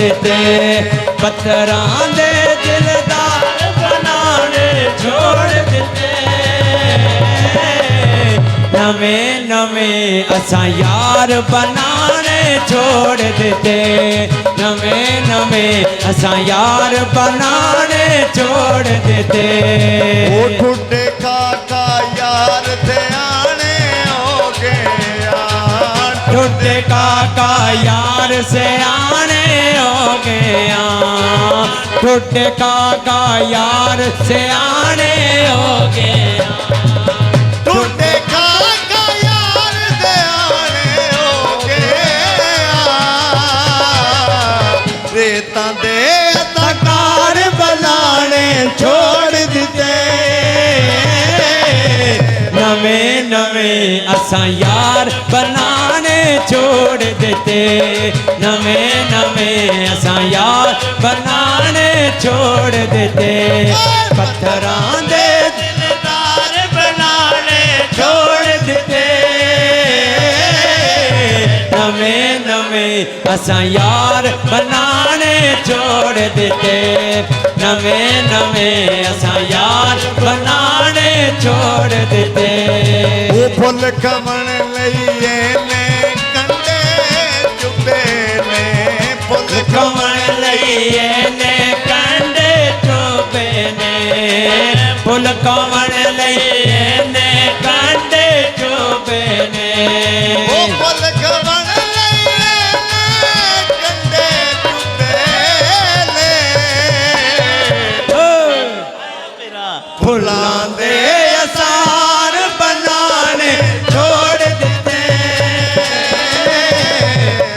दिते, पत्थरां दे दिलदार बनाने छोड़ दिते। नवे नवे असां यार बनाने छोड़ दिते, नवे नवे असां यार बनाने छोड़ दिते। ओ ठुड्डे काका यार थे आने हो गया, ठुड्डे काका यार से आने हो गया, ठुड्डे काका यार से आने हो गया, ठुड्डे काका यार थे आने हो गया। रेतां दे कार बनाने छोड़ दिते। नवे नवे असां यार बनाने छोड़ दिते, नवे नवे असां यार बनाने छोड़ दिते। पत्थरां दे दिलदार बनाने छोड़ दिते, नवे नवे असां यार बनाने छोड़ दिते, नवे नवे असां यार बनाने छोड़ दिते। वो फुल खमण लईए ने कंडे चुबे ने, फुल खमण लईए ने कंडे चुबे ने, फुल खमण लईए ने कंडे चुबे ने। वो फुल खमण लईए ने कंडे चुबे ने, फुलां दे असार बनाने छोड़ दिते,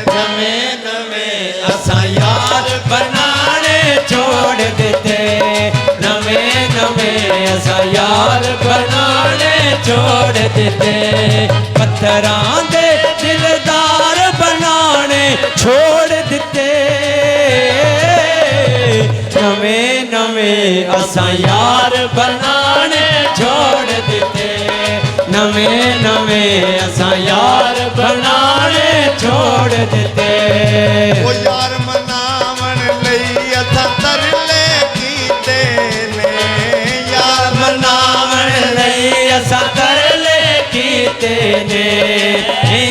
नवे नवे असां यार बनाने छोड़ दिते, नवे नवे असां यार बनाने छोड़ दिते। पत्थरां दे दिलदार बनाने छोड़ दिते, नवे नवे असां यार बनाने छोड़ दिते, नवे नवे असां यार बनाने छोड़ दिते। वो यार मनावन लई असां तरले कीते ने, यार मनावन लई असां तरले कीते ने,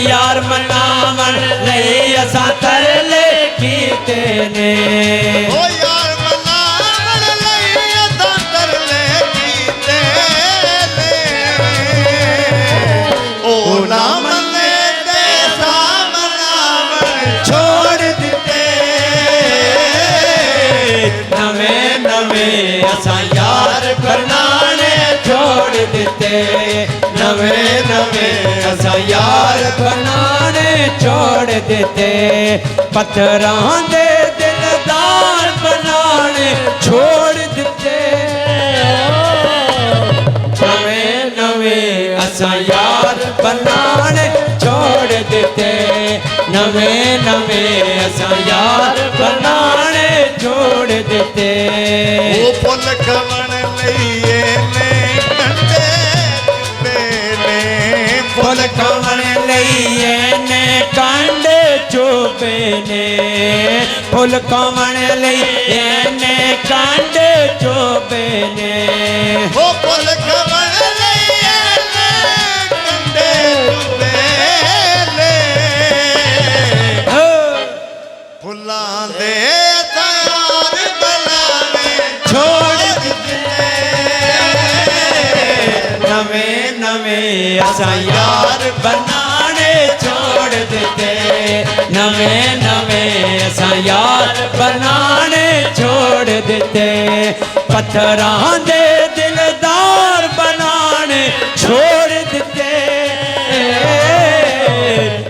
यार मनावन लई असां तरले कीते ने। ओ यार मनावन लई असां तरले कीते ने, ओ ना मने ते असां मनावन छोड़ दिते, नवे नवे असां यार बनाने छोड़ दिते, नवे नवे असां यार बनाने छोड़ दिते। पत्थरां दे दिलदार बनाने छोड़ दिते, नवे नवे असां यार बनाने छोड़ दिते, नवे नवे असां यार बनाने छोड़ दिते। वो फुल खमण लईए ने कंडे चुबे ने, फुल खमण लईए ने कंडे चुबे ने, फुल खमण लईए ने कंडे चुबे ने। वो फुल खमण लईए ने कंडे चुबे ने, फुल्लां दे यार बनाने छोड़ दिते, नवे नवे असां यार बनाने छोड़ दिते, नवे नवे असां यार बनाने छोड़ दिते। पत्थरां दे दिलदार बनाने छोड़ दिते,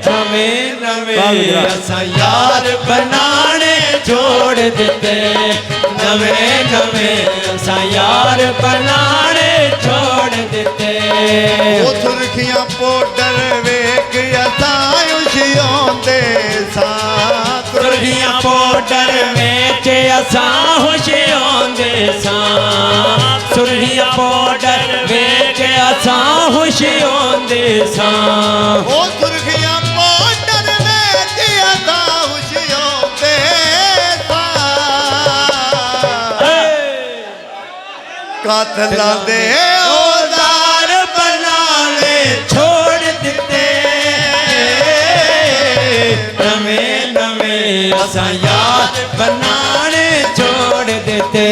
नवे नवे असां यार बनाने छोड़ दिते, नवे नवे असां यार बनाने छोड़ दिते। वो सुर्खियां पाउडर वेख असां उछियोंदे सां, सुर्खियां पाउडर वेच असां होशियोंदे सां, सुर्खियां पाउडर वेच असां होशियोंदे सां। वो सुर्खियां पाउडर वेच असां उछियोंदे ਕਾਤਲਾਂ ਦੇ औजार बनाने छोड़ दिते नवे नवे असां यार बनाने छोड़ दिते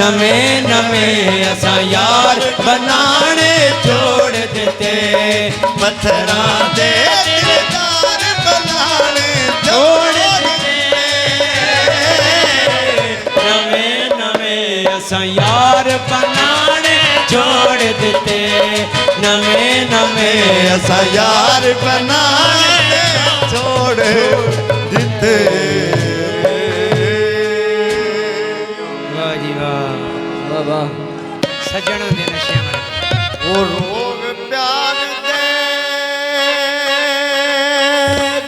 नवे नवे असां यार बनाने छोड़ दिते ਪੱਥਰਾਂ ਦੇ ਦਿਲਦਾਰ ਬਣਾਣੇ ਛੋੜ नवे नवे असां यार बनाने छोड़ दिते नवे नवे ਅਸਾਂ ਯਾਰ ਬਣਾਣੇ ਛੋੜ ਦਿੱਤੇ वाह जी वाह वाह वाह सजणों दे नशे में ਉਹ ਰੋਗ ਪਿਆਰ ਦੇ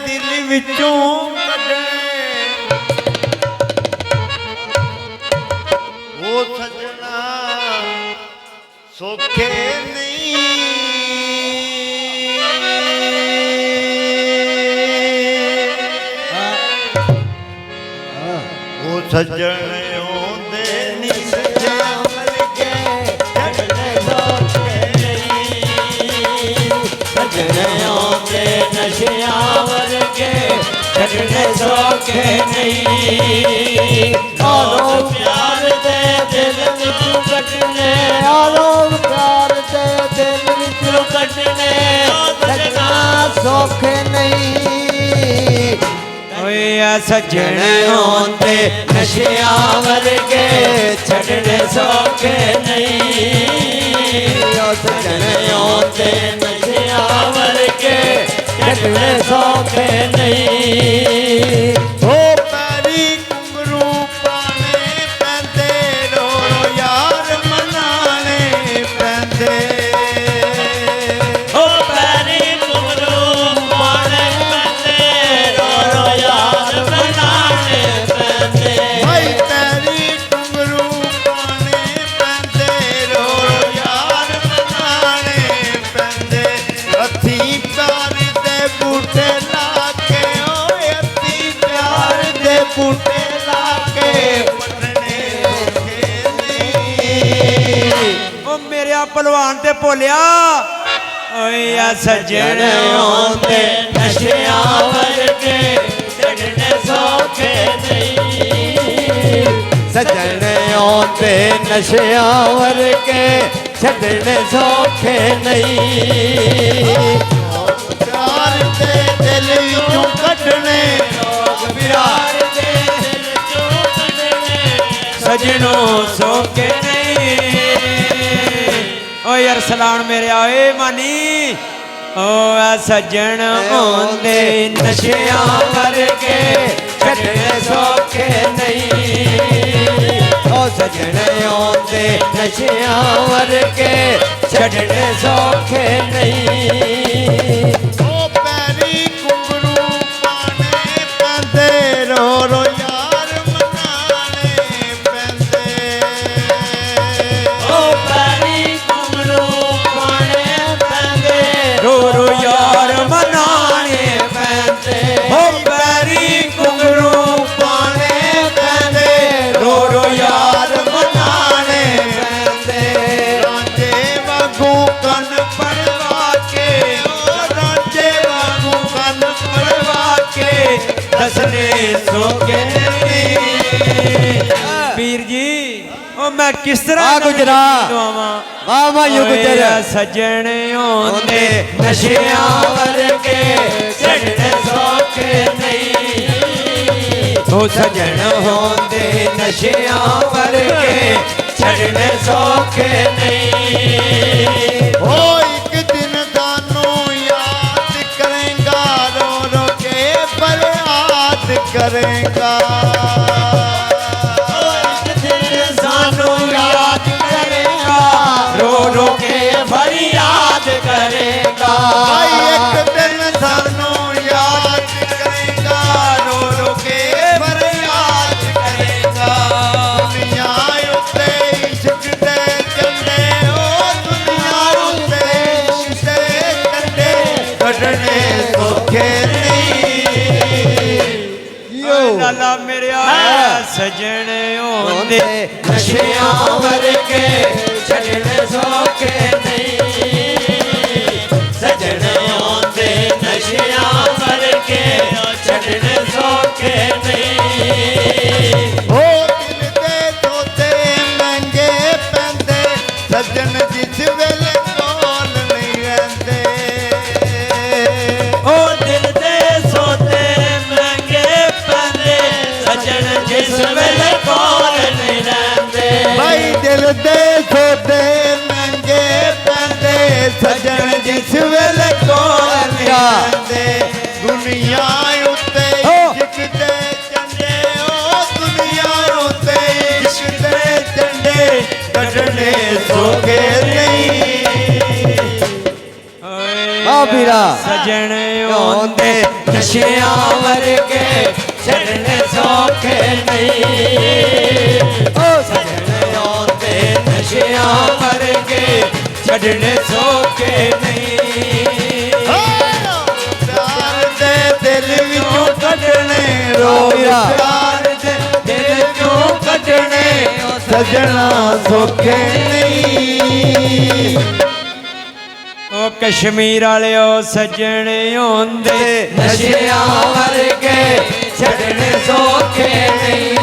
ਦਿਲ ਵਿੱਚੋਂ ਕੱਢਣੇ ਉਹ ਸਜਣਾ ਸੋਖੇ ਨਹੀਂ ਉਹ ਸਜਣ ਆਉਂਦੇ ਨਹੀਂ ਸਜਿਆ ਵਰਗੇ ਛੱਡਣੇ ਸੋਖੇ सजने आते नशिया वर्गे छड़ने सौखे नहीं और प्यार दे दिल विचों कटने और प्यार दे दिल विचों कटने सजना सौखे नहीं ओए सजने आते नशिया वर्गे छड़ने सौखे नहीं सजने आते नशिया वर्गे छड़ने सौखे नहीं ਹੋ ਪੈਰੀ ਘੁੰਗਰੂ ਪਾਣੇ ਪੈਂਦੇ ਰੋ ਰੋ ਯਾਰ ਮਨਾਣੇ ਪੈਂਦੇ ओ पैरी घुंघरू पाने पैंदे रो रो यार बनाने पैंदे ਭਾਈ ਪੈਰੀ ਘੁੰਗਰੂ ਪਾਣੇ ਪੈਂਦੇ ਰੋ ਰੋ ਯਾਰ ਮਨਾਣੇ ਪੈਂਦੇ ਹੱਥੀਂ ਪਿਆਰ ਦੇ ਬੂਟੇ ਲਾ ਕੇ ਓਏ ਹੱਥੀਂ ਪਿਆਰ ਦੇ ਬੂਟੇ ਲਾ ਕੇ ਪਟਣੇ ओ मेरे पहलवान ते भोलिया ओए आ सजन आंदे नशिया वर्गे छड़ने सौखे नहीं सजन आंदे नशिया वर्गे छड़ने सौखे नहीं ਪਿਆਰ ਦੇ ਦਿਲ ਵਿੱਚੋਂ ਕੱਢਣੇ प्यार दे दिल चों कढने सजनों सौखे नहीं ओ यार सलाम मेरे आए मानी ओ आ सजन आंदे नशिया वर्गे छड़ने सौखे नहीं ओ सजन आंदे नशिया वर्गे छड़ने सौखे नहीं ਉਹ ਪੈਰੀ ਘੁੰਗਰੂ ਪਾਣੇ ਪੈਂਦੇ ਰੋ ਰੋ ਯਾਰ ਮਨਾਣੇ ਪੈਂਦੇ ओ पैरी घुंघरू पाने पैंदे रो रो यार मनाने पैंदे ओ पैरी घुंघरू पाने पैंदे रो रो यार मनाने पैंदे ਰਾਂਝੇ ਵਾਂਗੂ ਕੰਨ ਪੜਵਾ ਕੇ ਉਹ ਰਾਂਝੇ ਵਾਂਗੂ ਕੰਨ ਪੜਵਾ ਕੇ दसने सोके वीर जी ओ मैं किस तरह वाह गुजरा। वाह वाह यू गुजर सजन आंदे नशिया वर्गे छड़ने सौखे नहीं ओ सजन होंदे नशिया वर्गे छड़ने सौखे नहीं ਉਹ ਇੱਕ ਦਿਨ ਸਾਨੂੰ ਯਾਦ ਕਰੇਗਾ ਰੋ ਰੋ ਕੇ ਫਰਿਆਦ ਕਰੇਗਾ सानू याद करेगा रो रो के फरियाद करेगा ਭਾਈ ਇੱਕ ਦਿਨ ਸਾਨੂੰ ਯਾਦ ਕਰੇਗਾ ਰੋ ਰੋ ਕੇ ਫਰਿਆਦ ਕਰੇਗਾ ਦੁਨੀਆ ਉੱਤੇ ਇਸ਼ਕ ਦੇ ਝੰਡੇ ਉਹ ਦੁਨੀਆ ਉੱਤੇ ਇਸ਼ਕ ਦੇ ਝੰਡੇ ਕੱਢਣੇ ਸੌਖੇ ਨਹੀਂ ਓਏ ਲਾਲਾ ਮੇਰੇ ਸਜਣ ਹੁੰਦੇ ਨਸ਼ਿਆਂ ਵਰਗੇ ਛੱਡਣ ਸੌਖੇ ਨਹੀਂ ਸਜਣ ਹੁੰਦੇ ਨਸ਼ਿਆਂ ਵਰਗੇ ਛੱਡਣ ਸੌਖੇ ਨਹੀਂ ਉਹ ਦਿਲ ਦੇ ਤੋਤੇ ਮਹਿੰਗੇ ਪੈਂਦੇ ਸੱਜਣ ਜਿਸ ਵੇਲੇ ਕੋਲ ਨਹੀਂ ਰਹਿੰਦੇ ਉਹ ਦਿਲ ਦੇ ਸੋਤੇ ਮਹਿੰਗੇ ਪੈਂਦੇ ਸਜਣ ਜਿਸ ਵੇਲੇ ਕੋਲ ਨਹੀਂ ਰਹਿੰਦੇ ਭਾਈ ਦਿਲ ਦੇ ਤੋਤੇ ਮਹਿੰਗੇ ਪੈਂਦੇ ਸੱਜਣ ਜਿਸ ਵੇਲੇ ਕੋਲ ਨਹੀਂ ਰਹਿੰਦੇ ਦੁਨੀਆ ਉੱਤੇ ਇਸ਼ਕ ਦੇ ਝੰਡੇ ਉਹ ਦੁਨੀਆ ਉੱਤੇ ਇਸ਼ਕ ਦੇ ਝੰਡੇ ਕੱਢਣੇ ਸੌਖੇ ਨਹੀਂ ਵਾਹ ਵੀਰਾ। ਸਜਣ ਹੁੰਦੇ ਨਸ਼ਿਆਂ ਵਰਗੇ ਛੱਡਣ ਸੌਖੇ ਨਹੀਂ ਓ ਸਜਣ ਹੁੰਦੇ ਨਸ਼ਿਆਂ ਵਰਗੇ ਛੱਡਣ ਸੌਖੇ ਨਹੀਂ ਪਿਆਰ ਦੇ ਦਿਲ ਵਿੱਚੋਂ ਕੱਢਣੇ ਰੋਗ ਪਿਆਰ ਦੇ ਦਿਲ ਵਿੱਚੋਂ ਕੱਢਣੇ ਸਜਣਾ ਸੌਖੇ ਨਹੀਂ ਓ ਕਸ਼ਮੀਰ ਵਾਲਿਓ ਸਜਣ ਹੁੰਦੇ ਨਸ਼ਿਆਂ ਵਰਗੇ ਛੱਡਣ ਸੌਖੇ ਨਹੀਂ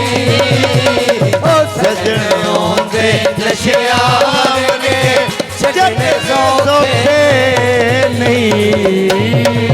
ਓ ਸਜਣ ਹੁੰਦੇ ਨਸ਼ਿਆਂ ਵਰਗੇ ਛੱਡਣ ਸੌਖੇ ਨਹੀਂ